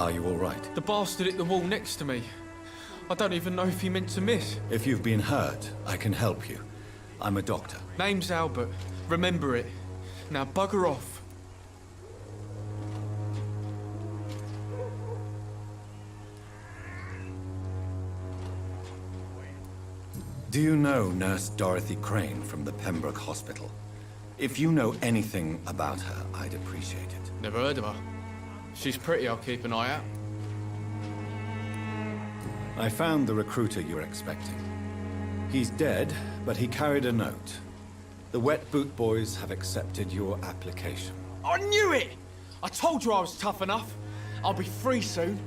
Are you all right? The bastard hit the wall next to me. I don't even know if he meant to miss. If you've been hurt, I can help you. I'm a doctor. Name's Albert. Remember it. Now bugger off. Do you know Nurse Dorothy Crane from the Pembroke Hospital? If you know anything about her, I'd appreciate it. Never heard of her. She's pretty, I'll keep an eye out. I found the recruiter you're expecting. He's dead, but he carried a note. The Wet Boot Boys have accepted your application. I knew it! I told you I was tough enough. I'll be free soon.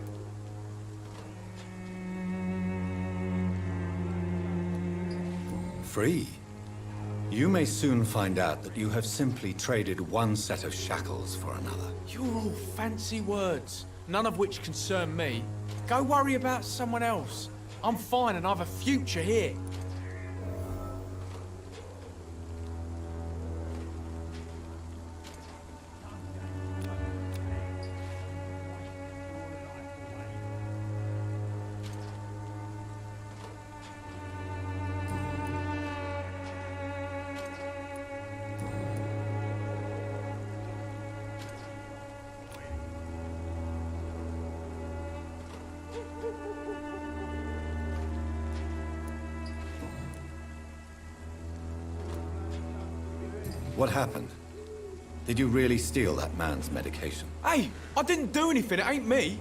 Free? You may soon find out that you have simply traded one set of shackles for another. You're all fancy words, none of which concern me. Go worry about someone else. I'm fine and I've a future here. What happened? Did you really steal that man's medication? Hey, I didn't do anything, it ain't me.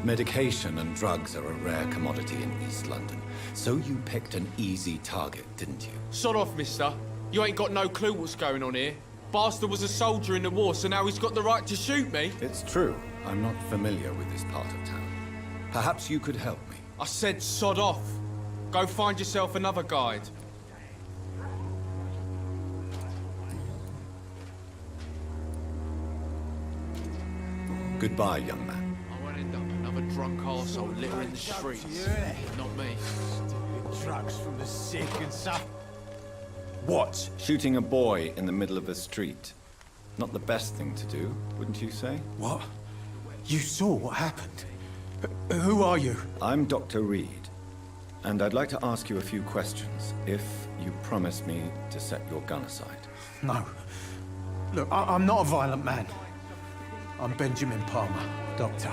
Medication and drugs are a rare commodity in East London. So you picked an easy target, didn't you? Sod off, mister. You ain't got no clue what's going on here. Bastard was a soldier in the war, so now he's got the right to shoot me. It's true. I'm not familiar with this part of town. Perhaps you could help me. I said sod off. Go find yourself another guide. Goodbye, young man. I won't end up another drunk arsehole littering the streets. Not me. Stupid trucks from the sick and stuff. What? Shooting a boy in the middle of a street. Not the best thing to do, wouldn't you say? What? You saw what happened? Who are you? I'm Dr. Reid, and I'd like to ask you a few questions, if you promise me to set your gun aside. No. Look, I'm not a violent man. I'm Benjamin Palmer, doctor.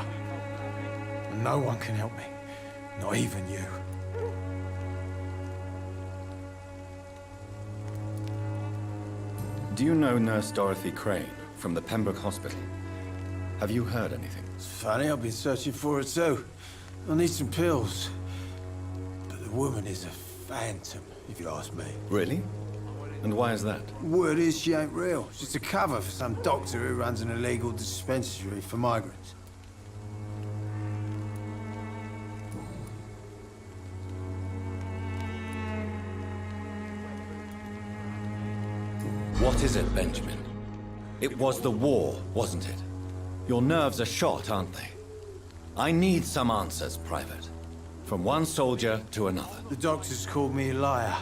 And no one can help me. Not even you. Do you know Nurse Dorothy Crane from the Pembroke Hospital? Have you heard anything? It's funny, I've been searching for her too. I need some pills. But the woman is a phantom, if you ask me. Really? And why is that? Word is she ain't real. She's a cover for some doctor who runs an illegal dispensary for migrants. What is it, Benjamin? It was the war, wasn't it? Your nerves are shot, aren't they? I need some answers, Private. From one soldier to another. The doctors called me a liar.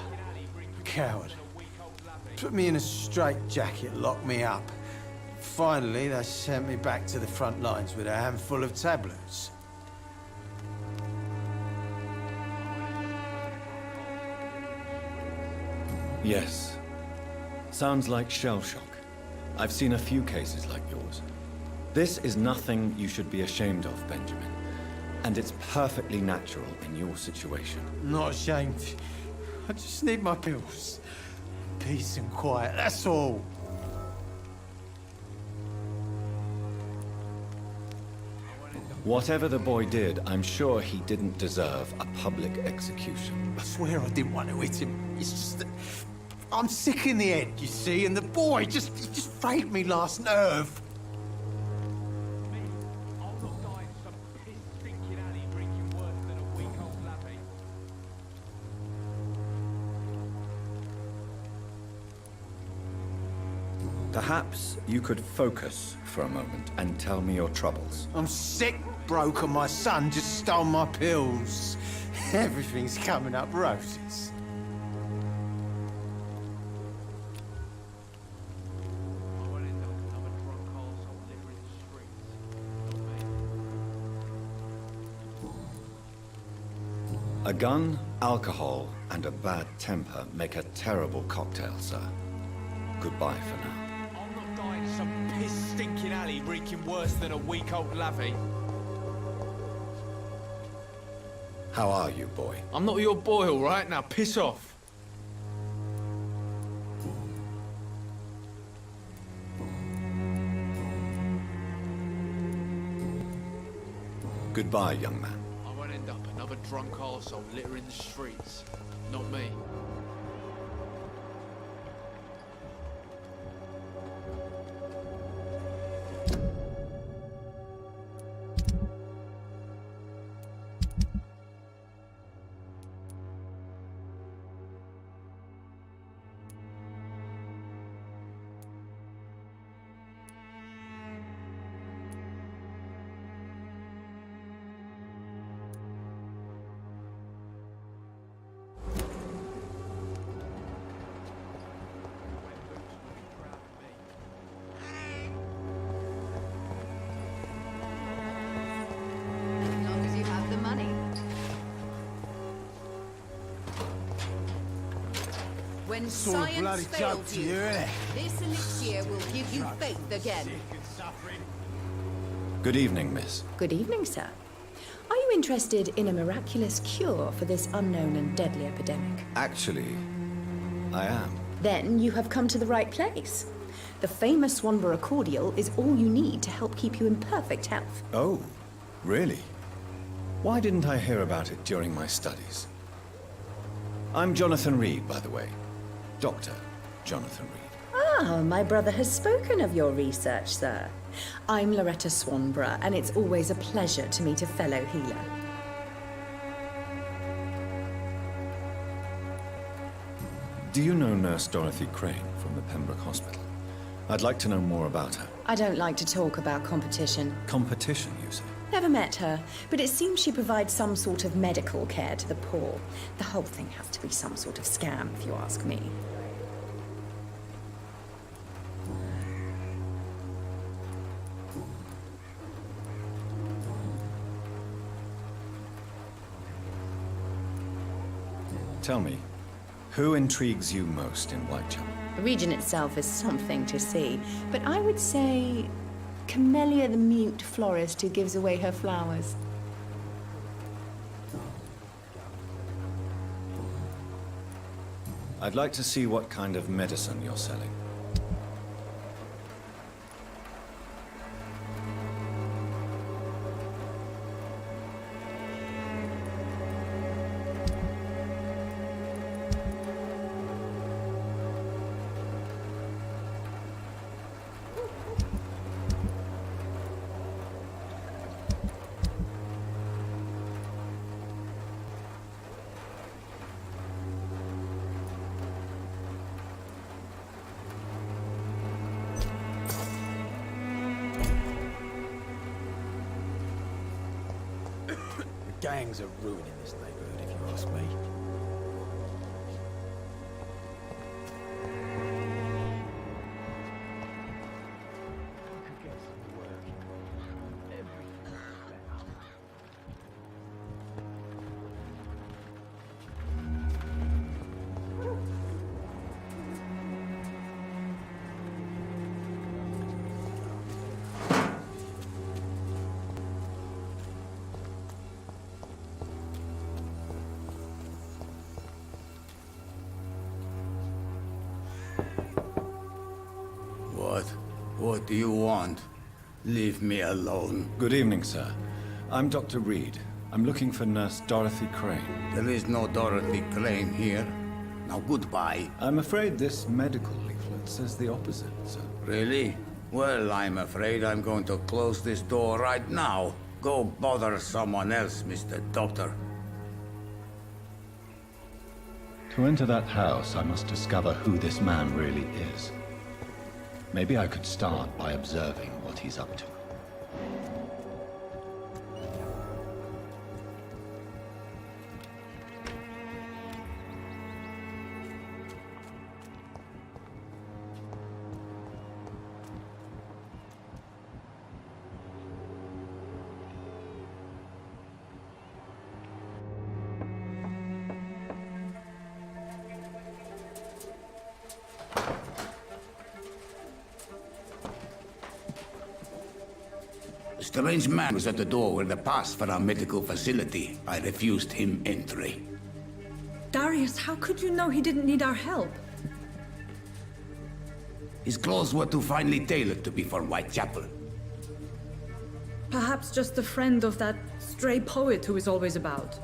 A coward. Put me in a straitjacket, locked me up. Finally, they sent me back to the front lines with a handful of tablets. Yes. Sounds like shell shock. I've seen a few cases like yours. This is nothing you should be ashamed of, Benjamin. And it's perfectly natural in your situation. Not ashamed. I just need my pills. Peace and quiet, that's all. Whatever the boy did, I'm sure he didn't deserve a public execution. I swear I didn't want to hit him. It's just that I'm sick in the head, you see, and the boy he just frayed me last nerve. Perhaps you could focus for a moment and tell me your troubles. I'm sick, broke, and my son just stole my pills. Everything's coming up roses. A gun, alcohol, and a bad temper make a terrible cocktail, sir. Goodbye for now. I'm not dying in some piss-stinking alley reeking worse than a week-old lavvy. How are you, boy? I'm not your boy, all right? Now piss off. Goodbye, young man. I won't end up another drunk arsehole littering the streets. Not me. As long as you have the money. When Sort of science bloody joke fails to you, you, innit? this elixir will give you faith again. Good evening, miss. Good evening, sir. Are you interested in a miraculous cure for this unknown and deadly epidemic? Actually, I am. Then you have come to the right place. The famous Swanborough cordial is all you need to help keep you in perfect health. Oh, really? Why didn't I hear about it during my studies? I'm Jonathan Reid, by the way. Dr. Jonathan Reid. Ah, my brother has spoken of your research, sir. I'm Loretta Swanborough, and it's always a pleasure to meet a fellow healer. Do you know Nurse Dorothy Crane from the Pembroke Hospital? I'd like to know more about her. I don't like to talk about competition. Competition, you say? Never met her, but it seems she provides some sort of medical care to the poor. The whole thing has to be some sort of scam, if you ask me. Tell me, who intrigues you most in Whitechapel? The region itself is something to see, but I would say Camellia the mute florist who gives away her flowers. I'd like to see what kind of medicine you're selling. Gangs are ruining this neighborhood, if you ask me. What do you want? Leave me alone. Good evening, sir. I'm Dr. Reid. I'm looking for Nurse Dorothy Crane. There is no Dorothy Crane here. Now goodbye. I'm afraid this medical leaflet says the opposite, sir. Really? Well, I'm afraid I'm going to close this door right now. Go bother someone else, Mr. Doctor. To enter that house, I must discover who this man really is. Maybe I could start by observing what he's up to. A strange man was at the door with a pass for our medical facility. I refused him entry. Darius, how could you know he didn't need our help? His clothes were too finely tailored to be for Whitechapel. Perhaps just a friend of that stray poet who is always about.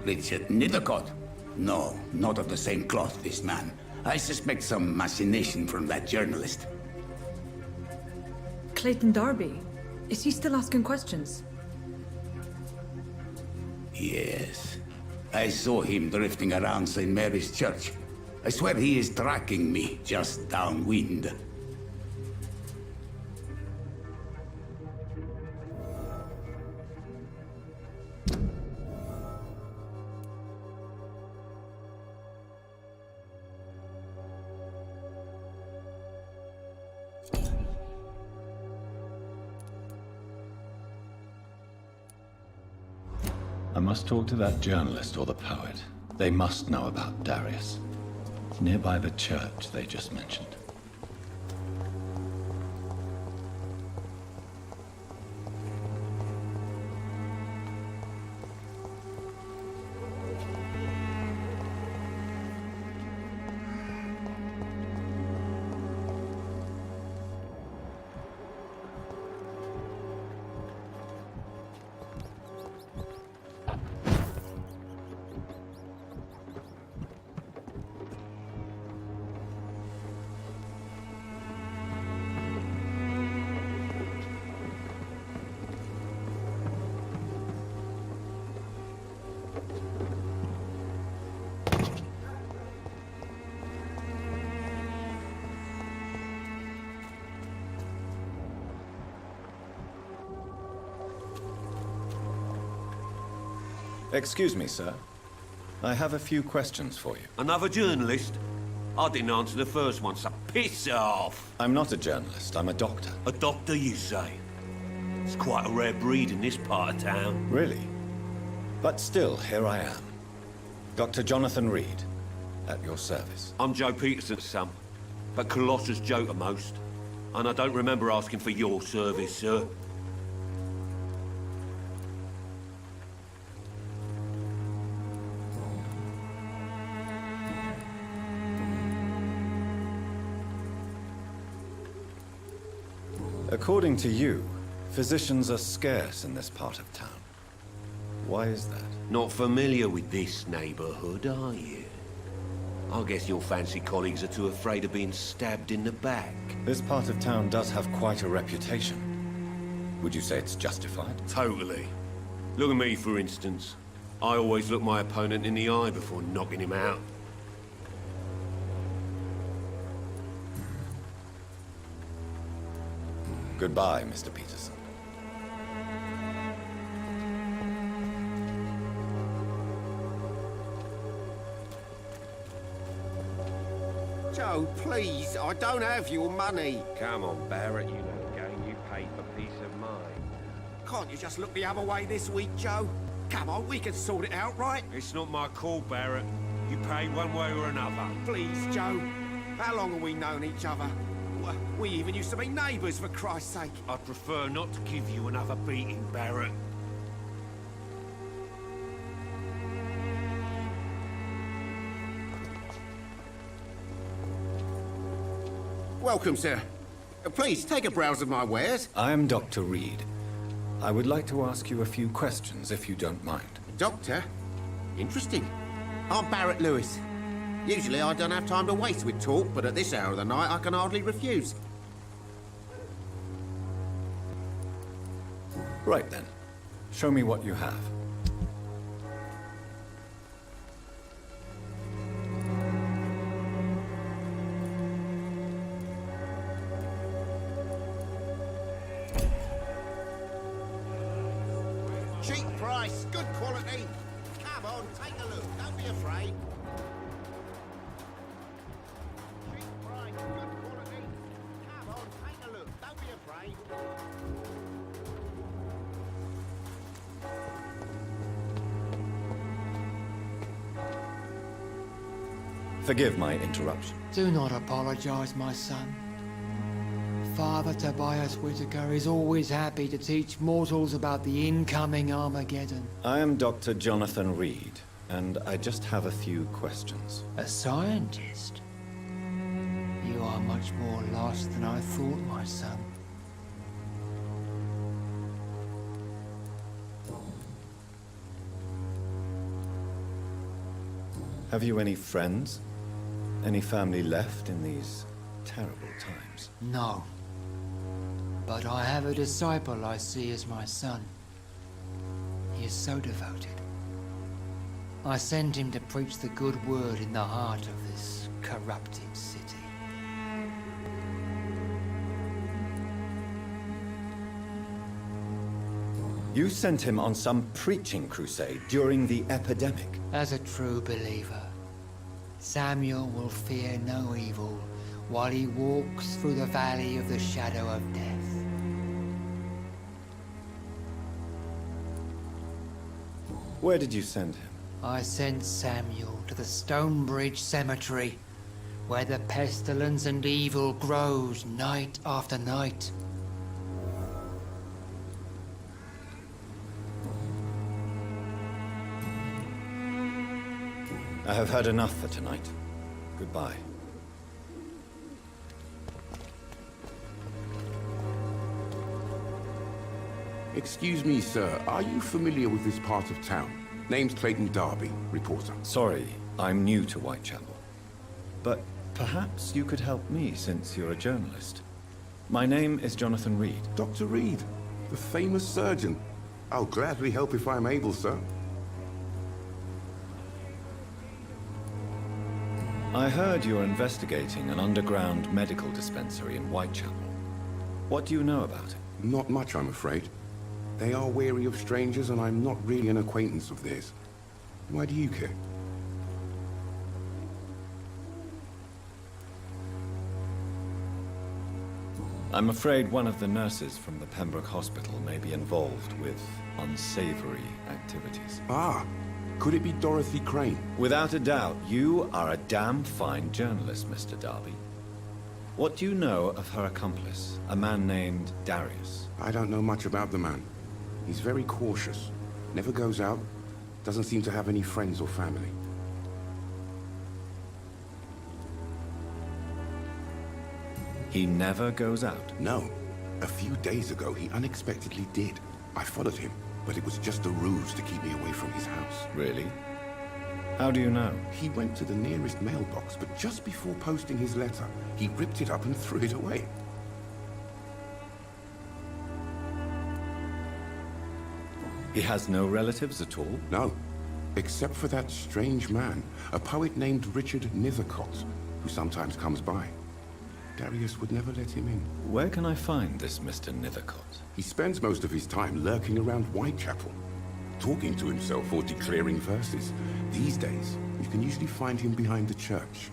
Richard Nethercott? No, not of the same cloth, this man. I suspect some machination from that journalist. Clayton Darby. Is he still asking questions? Yes. I saw him drifting around St. Mary's Church. I swear he is tracking me just downwind. I must talk to that journalist or the poet. They must know about Darius. Nearby the church they just mentioned. Excuse me, sir. I have a few questions for you. Another journalist? I didn't answer the first one, so piss off! I'm not a journalist, I'm a doctor. A doctor, you say? It's quite a rare breed in this part of town. Really? But still, here I am. Dr. Jonathan Reid, at your service. I'm Joe Peterson's son, but Colossus Joe to most. And I don't remember asking for your service, sir. According to you, physicians are scarce in this part of town. Why is that? Not familiar with this neighborhood, are you? I guess your fancy colleagues are too afraid of being stabbed in the back. This part of town does have quite a reputation. Would you say it's justified? Totally. Look at me, for instance. I always look my opponent in the eye before knocking him out. Goodbye, Mr. Peterson. Joe, please, I don't have your money. Come on, Barrett, you know the game. You pay for peace of mind. Can't you just look the other way this week, Joe? Come on, we can sort it out, right? It's not my call, Barrett. You pay one way or another. Please, Joe. How long have we known each other? We even used to be neighbours, for Christ's sake. I'd prefer not to give you another beating, Barrett. Welcome, sir. Please, take a browse of my wares. I am Dr. Reid. I would like to ask you a few questions, if you don't mind. Doctor? Interesting. I'm Barrett Lewis. Usually I don't have time to waste with talk, but at this hour of the night I can hardly refuse. Right then. Show me what you have. Cheap price, good quality. Come on, take a look. Don't be afraid. Cheap price, good quality. Come on, take a look. Don't be afraid. Forgive my interruption. Do not apologize, my son. Father Tobias Whitaker is always happy to teach mortals about the incoming Armageddon. I am Dr. Jonathan Reid, and I just have a few questions. A scientist? You are much more lost than I thought, my son. Have you any friends? Any family left in these terrible times? No. But I have a disciple I see as my son. He is so devoted. I sent him to preach the good word in the heart of this corrupted city. You sent him on some preaching crusade during the epidemic. As a true believer, Samuel will fear no evil while he walks through the valley of the shadow of death. Where did you send him? I sent Samuel to the Stonebridge Cemetery, where the pestilence and evil grows night after night. I have had enough for tonight. Goodbye. Excuse me, sir. Are you familiar with this part of town? Name's Clayton Darby, reporter. Sorry, I'm new to Whitechapel. But perhaps you could help me since you're a journalist. My name is Jonathan Reid. Dr. Reid, the famous surgeon. I'll gladly help if I'm able, sir. I heard you're investigating an underground medical dispensary in Whitechapel. What do you know about it? Not much, I'm afraid. They are wary of strangers, and I'm not really an acquaintance of theirs. Why do you care? I'm afraid one of the nurses from the Pembroke Hospital may be involved with unsavory activities. Ah, could it be Dorothy Crane? Without a doubt, you are a damn fine journalist, Mr. Darby. What do you know of her accomplice, a man named Darius? I don't know much about the man. He's very cautious. Never goes out. Doesn't seem to have any friends or family. He never goes out? No. A few days ago, he unexpectedly did. I followed him, but it was just a ruse to keep me away from his house. Really? How do you know? He went to the nearest mailbox, but just before posting his letter, he ripped it up and threw it away. He has no relatives at all? No. Except for that strange man, a poet named Richard Nithercott, who sometimes comes by. Darius would never let him in. Where can I find this Mr. Nithercott? He spends most of his time lurking around Whitechapel, talking to himself or declaring verses. These days, you can usually find him behind the church.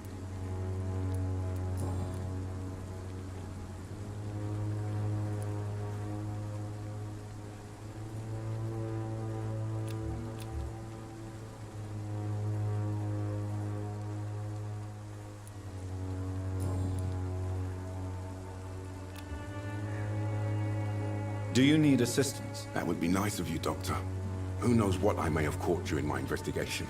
Do you need assistance? That would be nice of you, Doctor. Who knows what I may have caught during my investigation.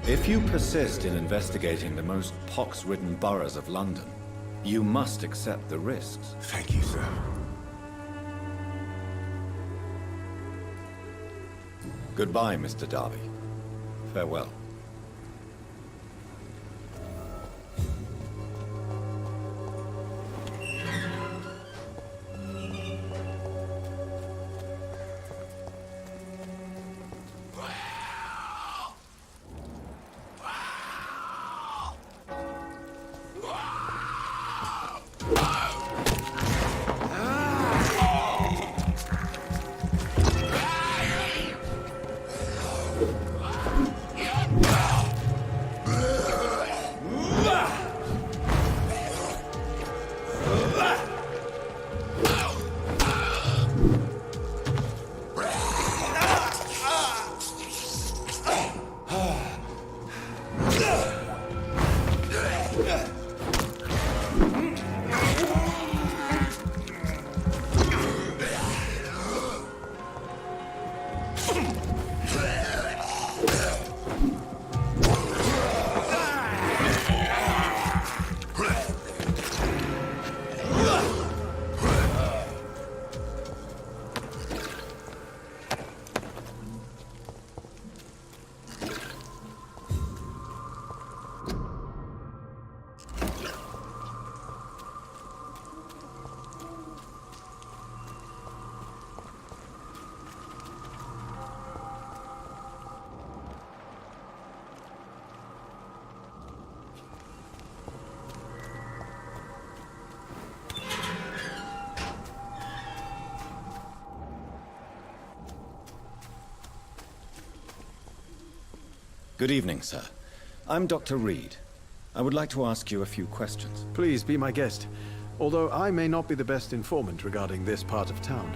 If you persist in investigating the most pox-ridden boroughs of London, you must accept the risks. Thank you, sir. Goodbye, Mr. Darby. Farewell. Good evening, sir. I'm Dr. Reid. I would like to ask you a few questions. Please be my guest. Although I may not be the best informant regarding this part of town,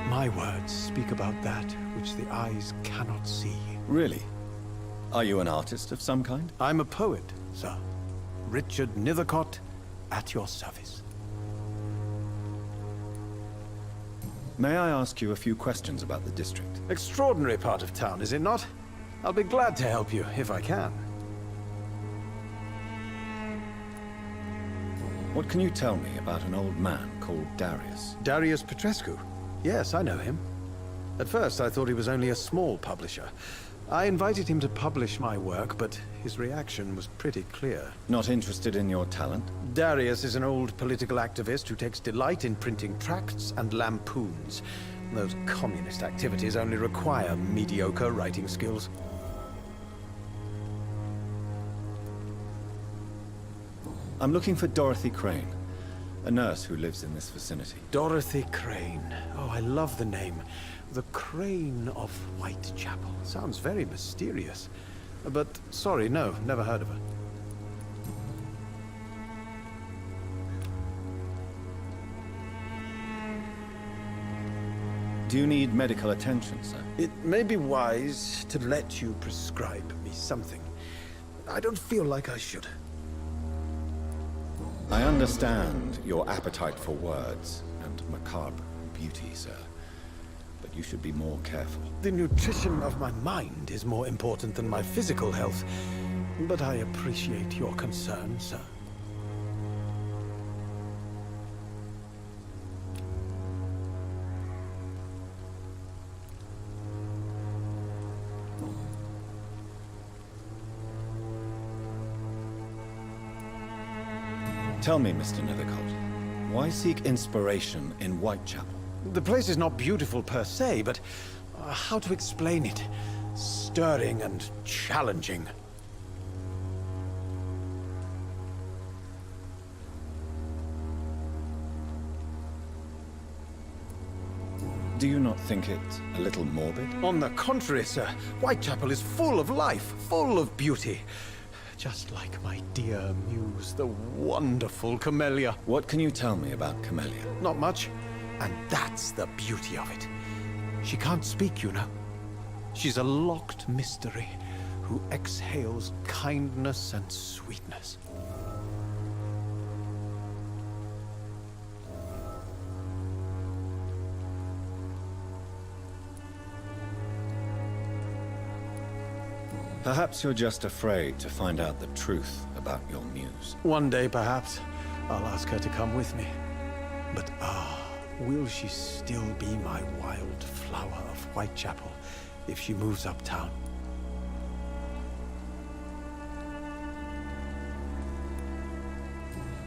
my words speak about that which the eyes cannot see. Really? Are you an artist of some kind? I'm a poet, sir. Richard Nethercott, at your service. May I ask you a few questions about the district? Extraordinary part of town, is it not? I'll be glad to help you, if I can. What can you tell me about an old man called Darius? Darius Petrescu? Yes, I know him. At first, I thought he was only a small publisher. I invited him to publish my work, but his reaction was pretty clear. Not interested in your talent? Darius is an old political activist who takes delight in printing tracts and lampoons. Those communist activities only require mediocre writing skills. I'm looking for Dorothy Crane, a nurse who lives in this vicinity. Dorothy Crane. Oh, I love the name. The Crane of Whitechapel. Sounds very mysterious. But, sorry, no, never heard of her. Do you need medical attention, sir? It may be wise to let you prescribe me something. I don't feel like I should. I understand your appetite for words and macabre beauty, sir. But you should be more careful. The nutrition of my mind is more important than my physical health. But I appreciate your concern, sir. Tell me, Mr. Nethercott, why seek inspiration in Whitechapel? The place is not beautiful per se, but how to explain it? Stirring and challenging. Do you not think it a little morbid? On the contrary, sir. Whitechapel is full of life, full of beauty. Just like my dear muse, the wonderful Camellia. What can you tell me about Camellia? Not much. And that's the beauty of it. She can't speak, you know. She's a locked mystery who exhales kindness and sweetness. Perhaps you're just afraid to find out the truth about your muse. One day, perhaps, I'll ask her to come with me. But will she still be my wild flower of Whitechapel if she moves uptown?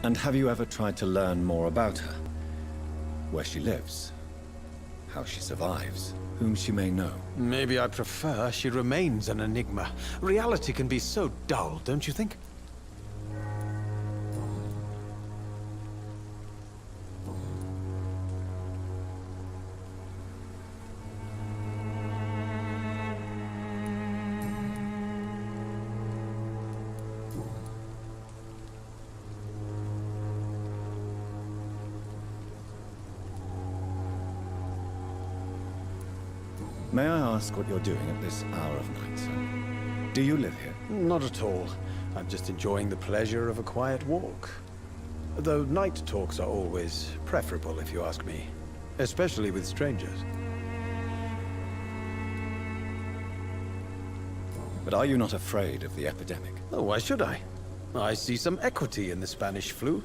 And have you ever tried to learn more about her? Where she lives? How she survives? Whom she may know? Maybe I prefer she remains an enigma. Reality can be so dull, don't you think? May I ask what you're doing at this hour of night, sir? Do you live here? Not at all. I'm just enjoying the pleasure of a quiet walk. Though night talks are always preferable, if you ask me. Especially with strangers. But are you not afraid of the epidemic? Oh, why should I? I see some equity in the Spanish flu.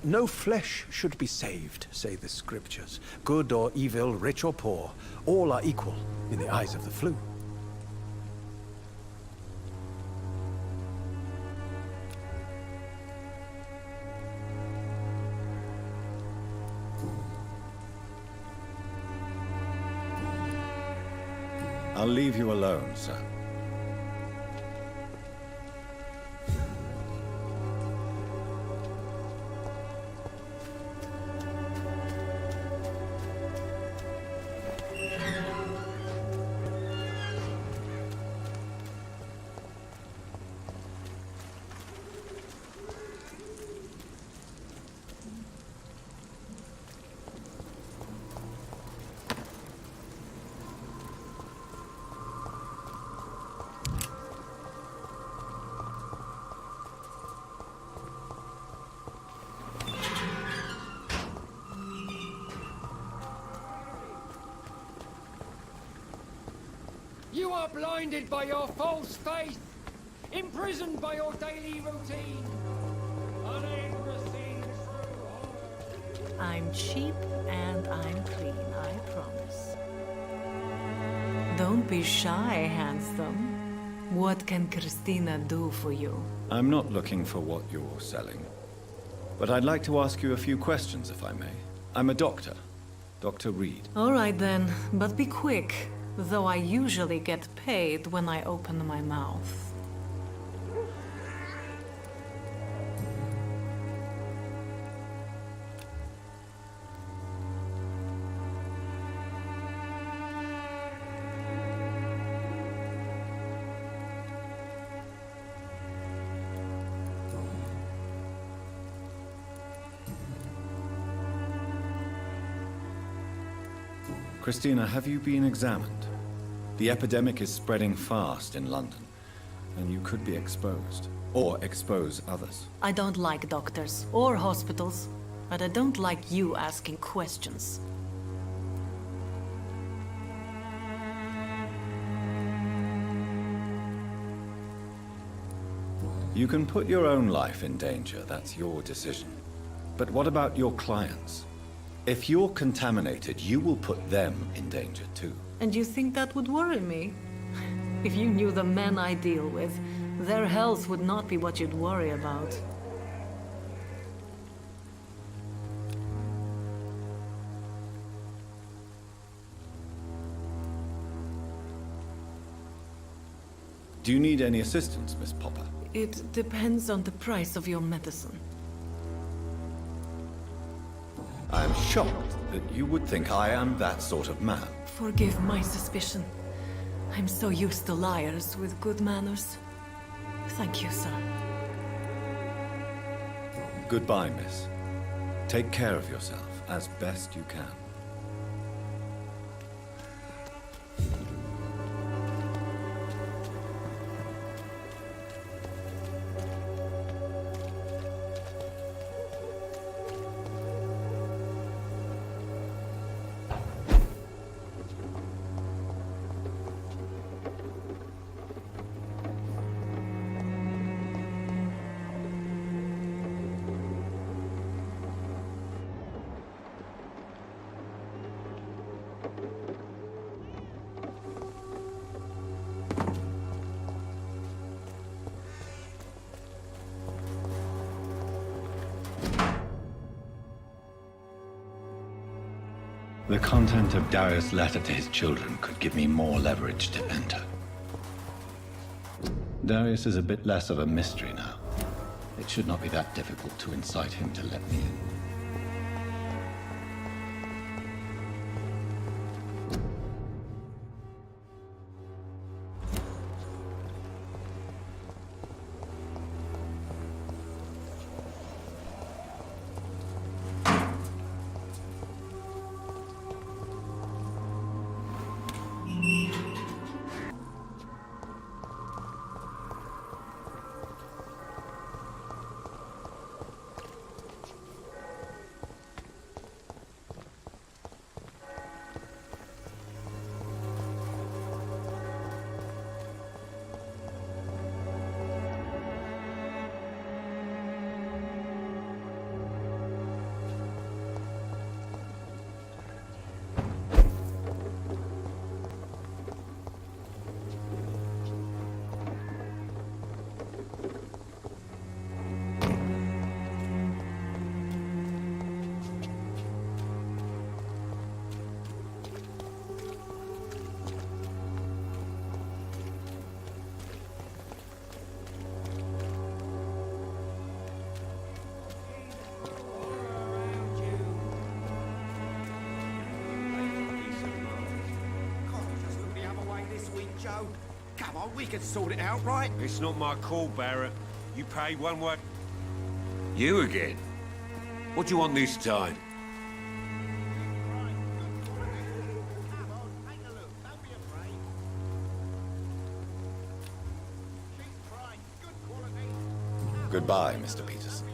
No flesh should be saved, say the scriptures. Good or evil, rich or poor, all are equal in the eyes of the flu. I'll leave you alone, sir. are blinded by your false faith, imprisoned by your daily routine, unable to see through. I'm cheap and I'm clean, I promise. Don't be shy, handsome. What can Christina do for you? I'm not looking for what you're selling. But I'd like to ask you a few questions, if I may. I'm a doctor. Dr. Reid. All right then, but be quick. Though I usually get paid when I open my mouth. Christina, have you been examined? The epidemic is spreading fast in London, and you could be exposed, or expose others. I don't like doctors or hospitals, but I don't like you asking questions. You can put your own life in danger, that's your decision. But what about your clients? If you're contaminated, you will put them in danger too. And you think that would worry me? If you knew the men I deal with, their health would not be what you'd worry about. Do you need any assistance, Miss Popper? It depends on the price of your medicine. I am shocked that you would think I am that sort of man. Forgive my suspicion. I'm so used to liars with good manners. Thank you, sir. Goodbye, miss. Take care of yourself as best you can. The content of Darius' letter to his children could give me more leverage to enter. Darius is a bit less of a mystery now. It should not be that difficult to incite him to let me in. Come on, we can sort it out, right? It's not my call, Barrett. You pay one way. You again? What do you want this time? Goodbye, Mr. Peterson.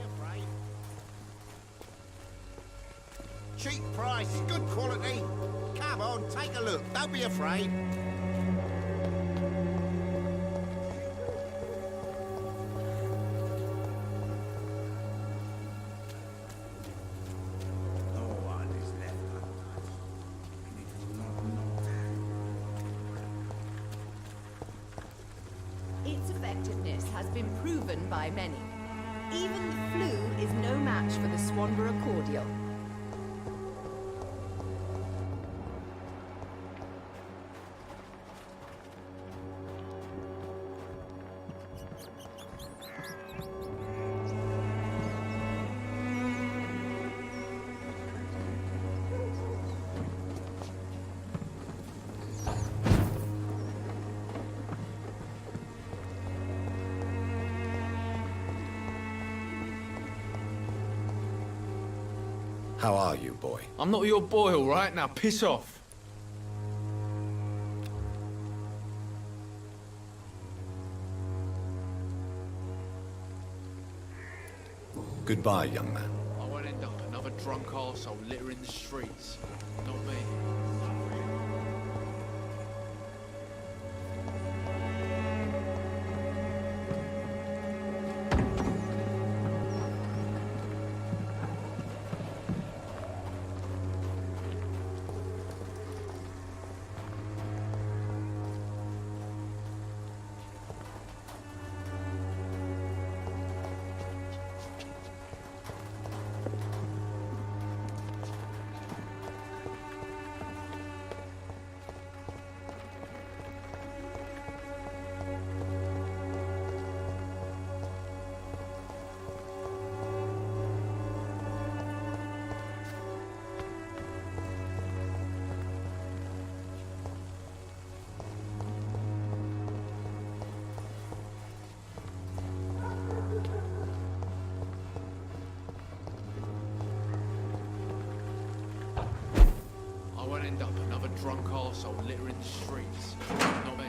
Cheap price, good quality. Come on, take a look. Don't be afraid. effectiveness has been proven by many. Even the flu is no match for the Swanborough cordial. How are you, boy? I'm not your boy, all right? Now piss off. Goodbye, young man. I won't end up another drunk arsehole littering the streets. Not me. I won't end up another drunk arsehole littering the streets. Not me.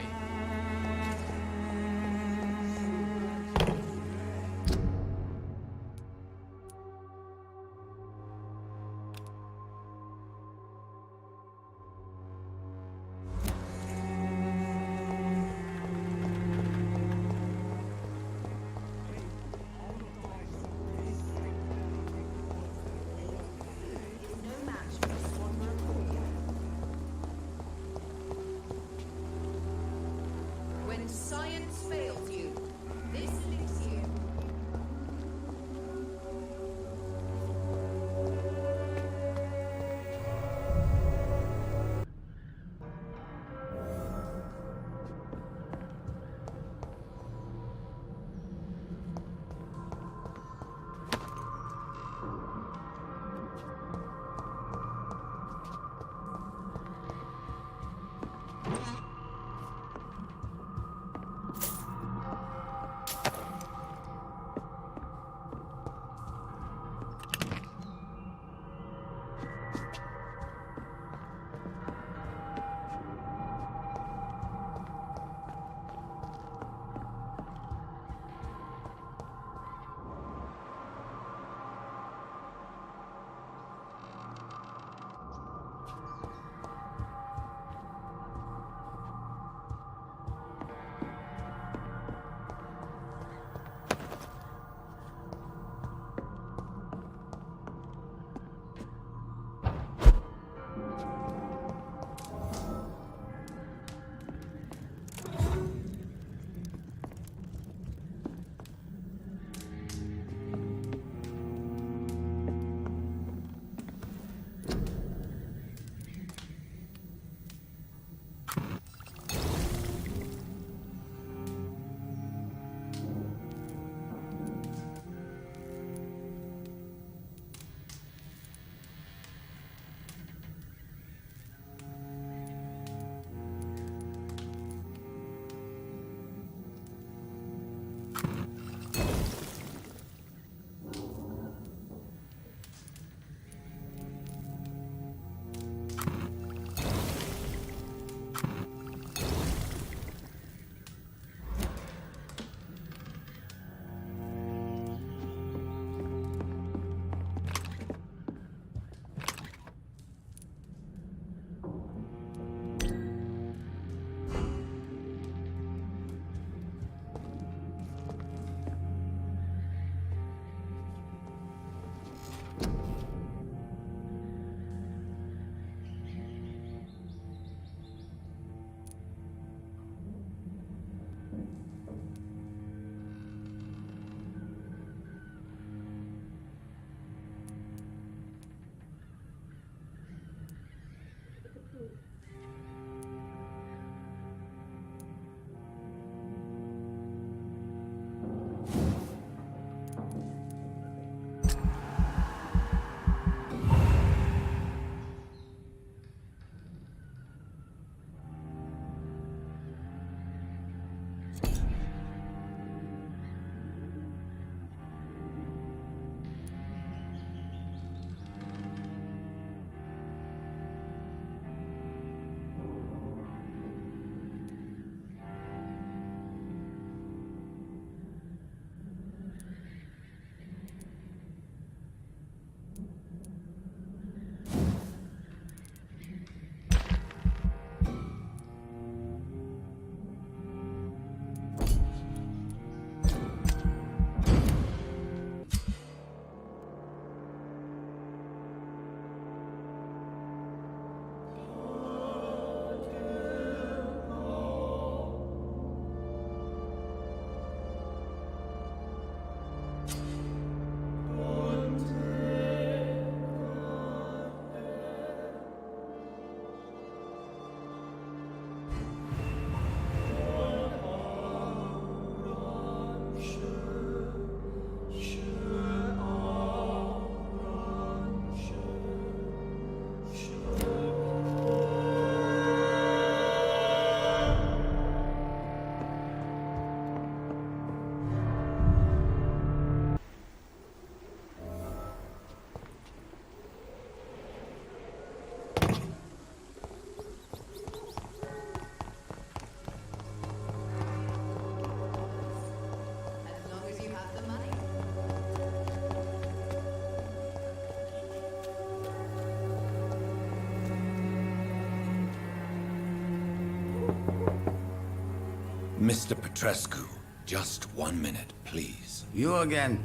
Mr. Petrescu, just 1 minute, please. You again.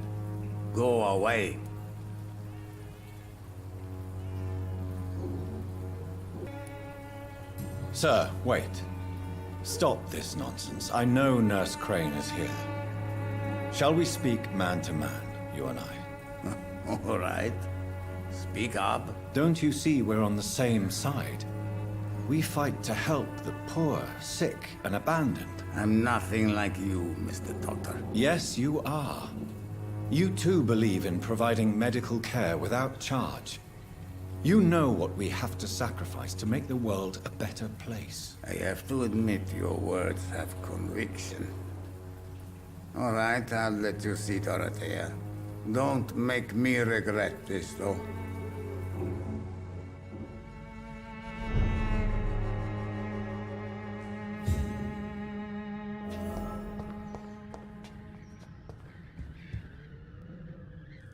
Go away. Sir, wait. Stop this nonsense. I know Nurse Crane is here. Shall we speak man to man, you and I? All right. Speak up. Don't you see we're on the same side? We fight to help the poor, sick, and abandoned. I'm nothing like you, Mr. Doctor. Yes, you are. You too believe in providing medical care without charge. You know what we have to sacrifice to make the world a better place. I have to admit your words have conviction. All right, I'll let you see Dorothea. Don't make me regret this, though.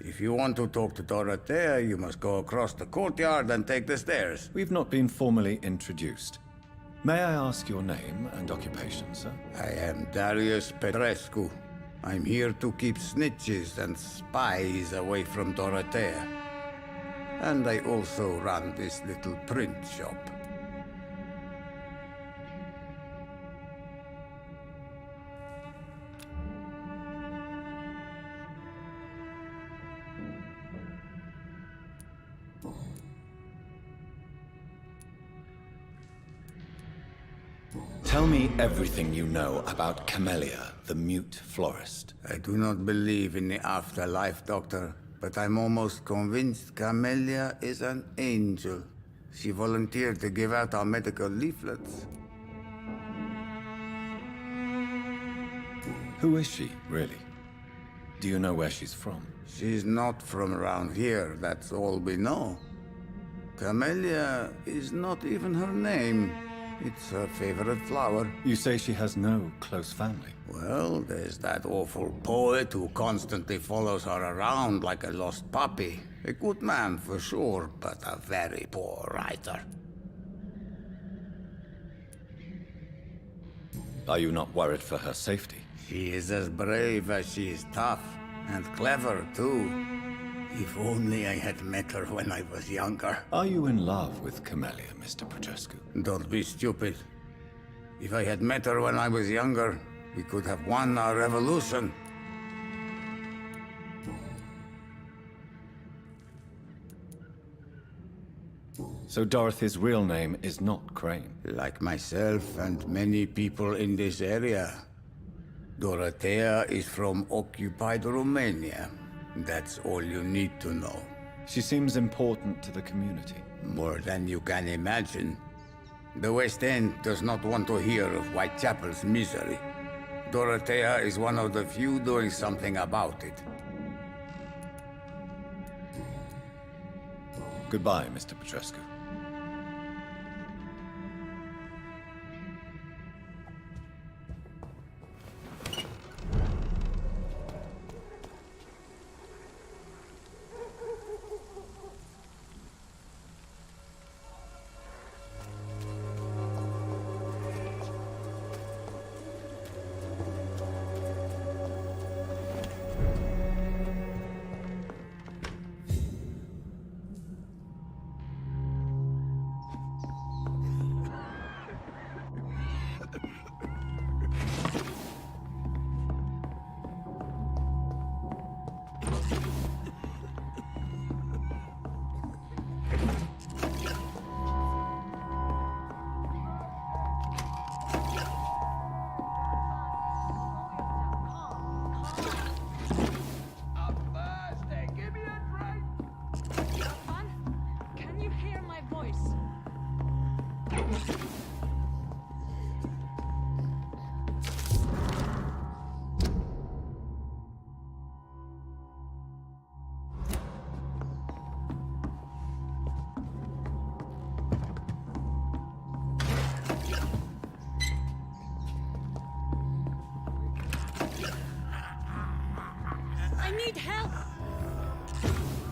If you want to talk to Dorothea, you must go across the courtyard and take the stairs. We've not been formally introduced. May I ask your name and occupation, sir? I am Darius Petrescu. I'm here to keep snitches and spies away from Dorothea. And I also run this little print shop. Tell me everything you know about Camellia, the mute florist. I do not believe in the afterlife, Doctor, but I'm almost convinced Camellia is an angel. She volunteered to give out our medical leaflets. Who is she, really? Do you know where she's from? She's not from around here, that's all we know. Camellia is not even her name. It's her favorite flower. You say she has no close family? Well, there's that awful poet who constantly follows her around like a lost puppy. A good man for sure, but a very poor writer. Are you not worried for her safety? She is as brave as she is tough, and clever too. If only I had met her when I was younger. Are you in love with Camellia, Mr. Petrescu? Don't be stupid. If I had met her when I was younger, we could have won our revolution. So Dorothy's real name is not Crane? Like myself and many people in this area. Dorothea is from occupied Romania. That's all you need to know. She seems important to the community. More than you can imagine. The West End does not want to hear of Whitechapel's misery. Dorothea is one of the few doing something about it. Goodbye, Mr. Petrescu.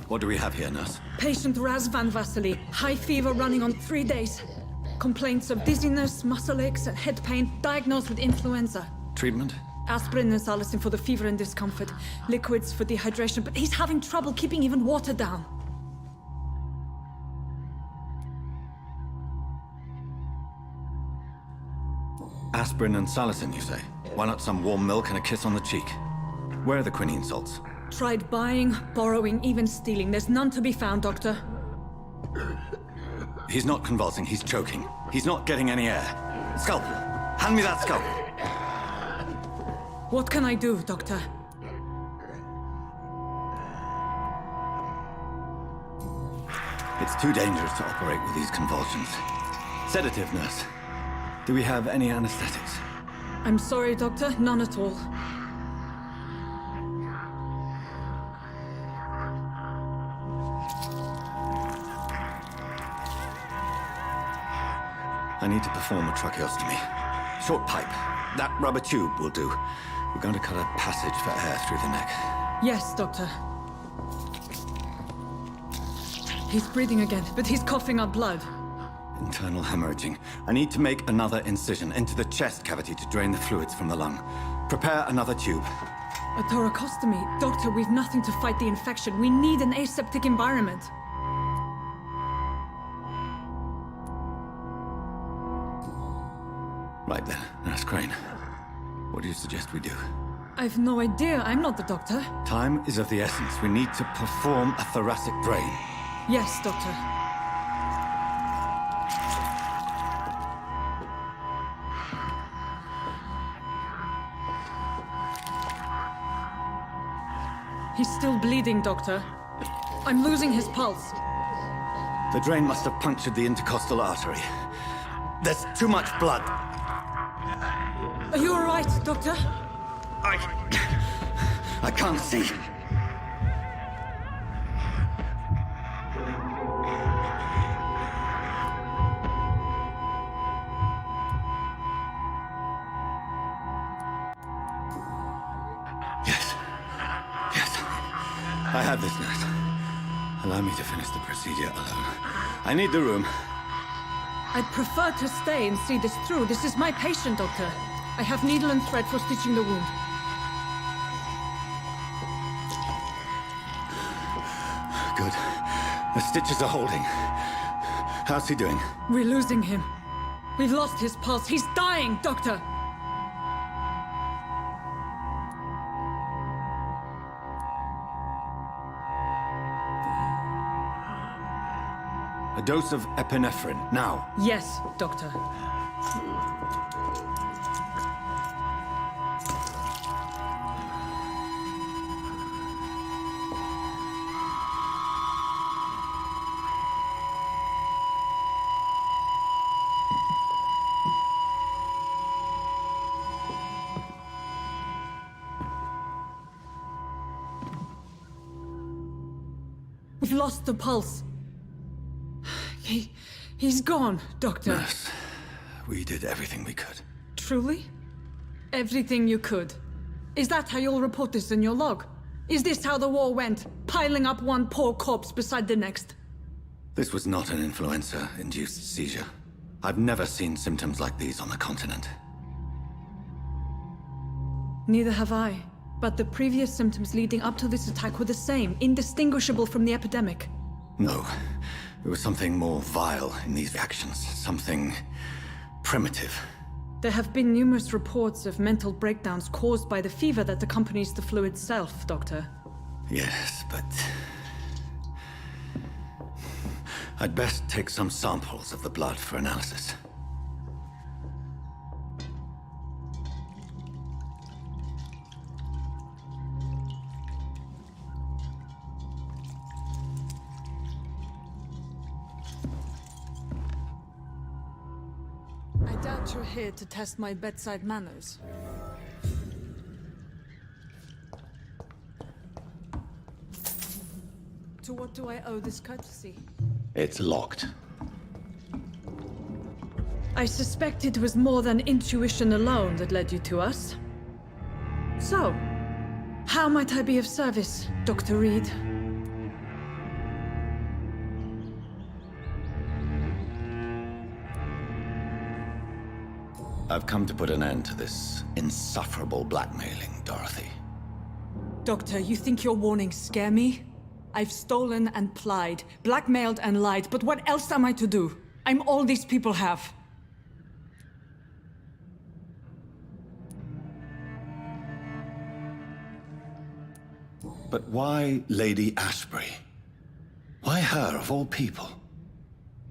What do we have here, nurse? Patient Raz Van Vasily, high fever running on 3 days. Complaints of dizziness, muscle aches, and head pain, diagnosed with influenza. Treatment? Aspirin and salicin for the fever and discomfort. Liquids for dehydration, but he's having trouble keeping even water down. Aspirin and salicin, you say? Why not some warm milk and a kiss on the cheek? Where are the quinine salts? Tried buying, borrowing, even stealing. There's none to be found, Doctor. He's not convulsing, he's choking. He's not getting any air. Scalpel! Hand me that scalpel! What can I do, Doctor? It's too dangerous to operate with these convulsions. Sedative, nurse. Do we have any anesthetics? I'm sorry, Doctor. None at all. I need to perform a tracheostomy. Short pipe. That rubber tube will do. We're going to cut a passage for air through the neck. Yes, Doctor. He's breathing again, but he's coughing up blood. Internal hemorrhaging. I need to make another incision into the chest cavity to drain the fluids from the lung. Prepare another tube. A thoracostomy? Doctor, we've nothing to fight the infection. We need an aseptic environment. Right then, Nurse Crane. What do you suggest we do? I've no idea. I'm not the doctor. Time is of the essence. We need to perform a thoracic drain. Yes, Doctor. He's still bleeding, Doctor. I'm losing his pulse. The drain must have punctured the intercostal artery. There's too much blood. Are you all right, Doctor? I can't see. Yes. I have this, nurse. Allow me to finish the procedure alone. I need the room. I'd prefer to stay and see this through. This is my patient, Doctor. I have needle and thread for stitching the wound. Good. The stitches are holding. How's he doing? We're losing him. We've lost his pulse. He's dying, Doctor! A dose of epinephrine, now. Yes, Doctor. We've lost the pulse. He's gone, Doctor. Nurse, we did everything we could. Truly? Everything you could? Is that how you'll report this in your log? Is this how the war went? Piling up one poor corpse beside the next? This was not an influenza-induced seizure. I've never seen symptoms like these on the continent. Neither have I. But the previous symptoms leading up to this attack were the same, indistinguishable from the epidemic. No. There was something more vile in these actions. Something primitive. There have been numerous reports of mental breakdowns caused by the fever that accompanies the flu itself, Doctor. Yes, but... I'd best take some samples of the blood for analysis. I doubt you're here to test my bedside manners. To what do I owe this courtesy? It's locked. I suspect it was more than intuition alone that led you to us. So, how might I be of service, Dr. Reid? I've come to put an end to this insufferable blackmailing, Dorothy. Doctor, you think your warnings scare me? I've stolen and plied, blackmailed and lied, but what else am I to do? I'm all these people have. But why Lady Ashbury? Why her, of all people?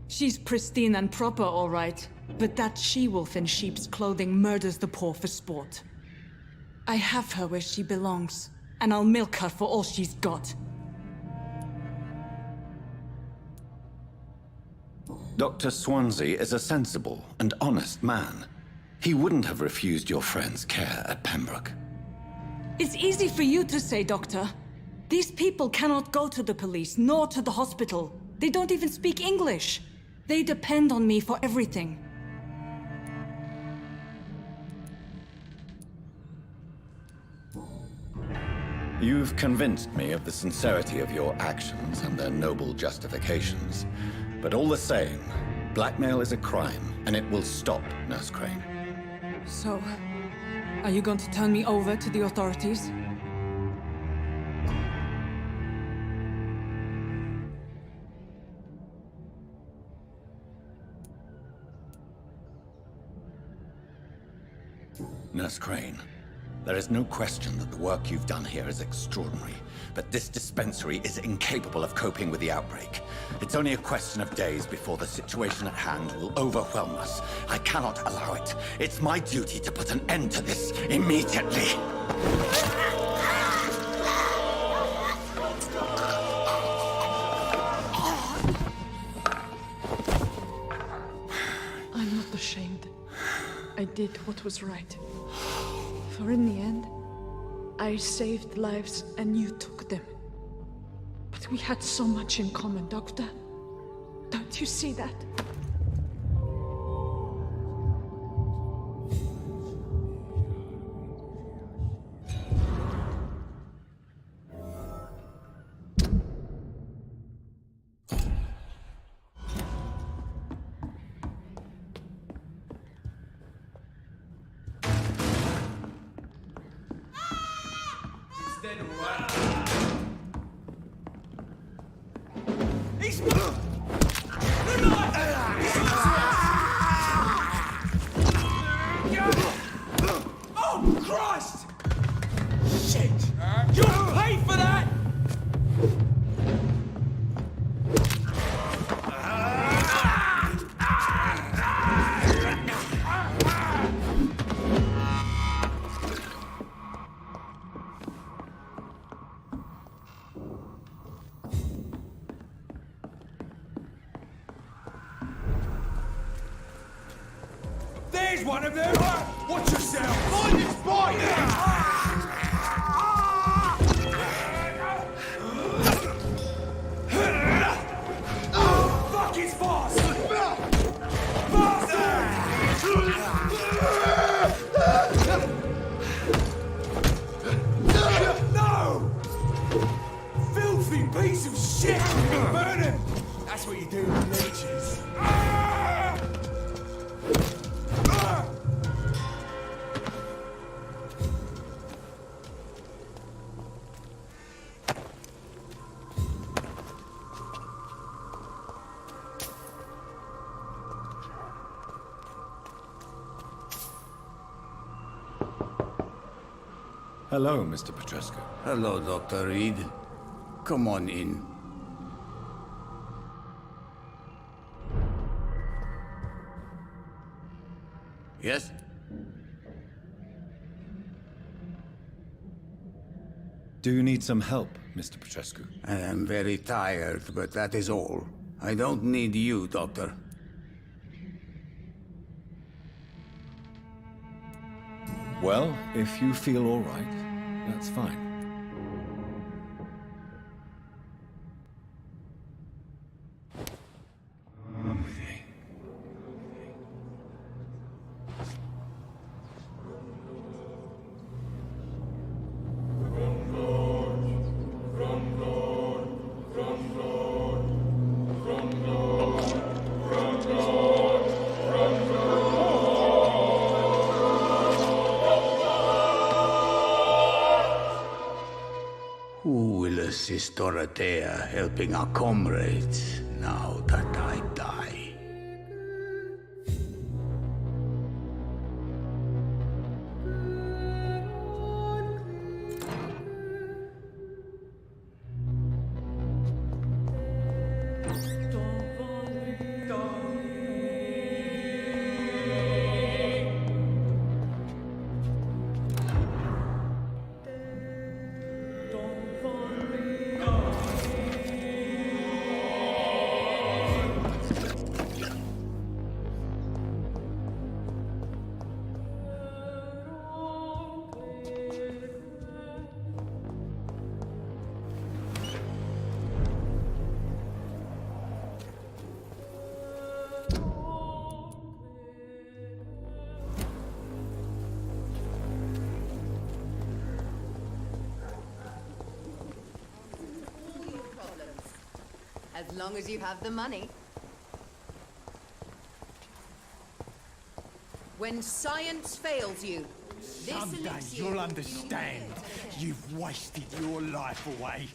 She's pristine and proper, all right. But that she-wolf in sheep's clothing murders the poor for sport. I have her where she belongs, and I'll milk her for all she's got. Dr. Swansea is a sensible and honest man. He wouldn't have refused your friend's care at Pembroke. It's easy for you to say, Doctor. These people cannot go to the police, nor to the hospital. They don't even speak English. They depend on me for everything. You've convinced me of the sincerity of your actions and their noble justifications. But all the same, blackmail is a crime, and it will stop, Nurse Crane. So, are you going to turn me over to the authorities? Nurse Crane, there is no question that the work you've done here is extraordinary, but this dispensary is incapable of coping with the outbreak. It's only a question of days before the situation at hand will overwhelm us. I cannot allow it. It's my duty to put an end to this immediately. I'm not ashamed. I did what was right. For in the end, I saved lives and you took them. But we had so much in common, Doctor. Don't you see that? Oh, Christ! Shit! You'll pay for that! There's one of them! Watch yourself! Mind this boy! Fuck, he's fast! No! Filthy piece of shit! Burn him! That's what you do with leeches. Hello, Mr. Petrescu. Hello, Dr. Reid. Come on in. Yes? Do you need some help, Mr. Petrescu? I am very tired, but that is all. I don't need you, Doctor. Well, if you feel all right, that's fine. is Dorothea helping our comrades now that I die. As long as you have the money. When science fails you, this Someday elixir you'll will understand. You've wasted your life away.